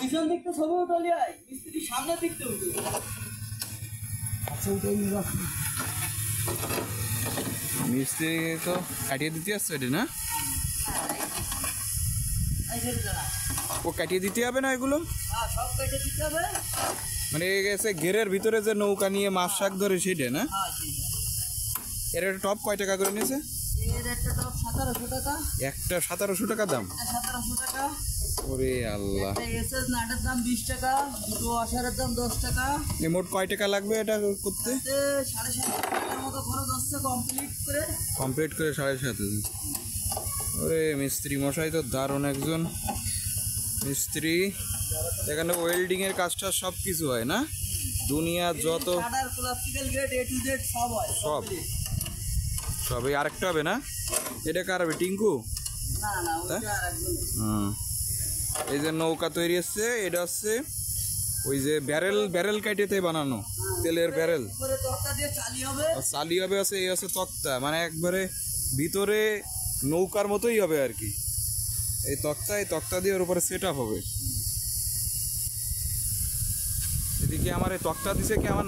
পিছন দিকটা সবও তালি আয় মিস্ত্রি সামনের দিকটা উঠবে। আচ্ছা ওটাই মিস্ত্রি তো কাটিয়ে দিতে আসছে এটা না? ও কাটিয়ে দিতে হবে না এগুলো? সব কেটে দিতে হবে। মানে গেছে ঘেরের ভিতরে যে নৌকা নিয়ে মাছ শাক ধরে সেটা না? এর একটা টপ কয় টাকা করে নিয়েছে? এর একটা টপ 1700 টাকা। একটা 1700 টাকা দাম? 1700 টাকা। ওরে আল্লাহ। একটা এসএস নাটের দাম 20 টাকা, দুটো ওয়াশারের দাম 10 টাকা। মোট কয় টাকা লাগবে এটা করতে? 7,500 টাকার মতো খরচ আসছে কমপ্লিট করে। কমপ্লিট করে 7,500। ওরে মিস্ত্রি মশাই তো দারুণ একজন মিস্ত্রি। এখানে ওয়েল্ডিং এর কাজটা সব কিছু হয় না? দুনিয়া যত প্লাস্টিক্যাল গ্রেড A to Z সব হয়। সব এই আরেকটা হবে না? এটা কার হবে? টিঙ্কু? না না ওটা আরেকজন। হুম। এই যে নৌকা তৈরি হচ্ছে এটা হচ্ছে ওই যে ব্যারেল কাটিতে বানানো তেলের ব্যারেল। উপরে তক্তা দিয়ে চালি হবে। চালি হবে আছে এই আছে তক্তা, মানে একবারে ভিতরে নৌকার মতোই হবে আর কি। এই তক্তা দিয়ে ওর উপরে সেট আপ হবে। এদিকে আমার এই তক্তা দিছে কি আমার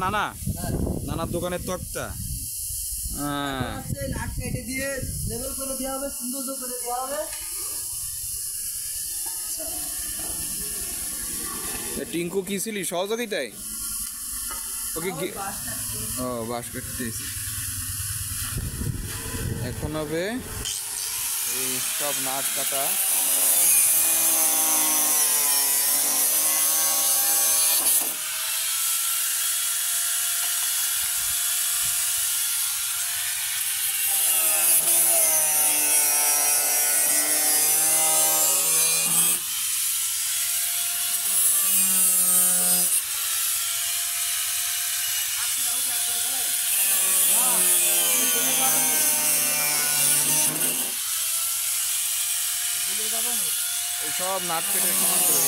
নানার দোকানের তক্তা। হ্যাঁ নাট কেটে দিয়ে লেভেল করে দেওয়া হবে, সুন্দর করে দেওয়া হবে। টিঙ্কু কি ছিলি সহযোগিতায়? ওকে ও বাঁশ কাটতেছি। এখন হবে এই সব নাট কাটা। সব নাট কেটে সমান করে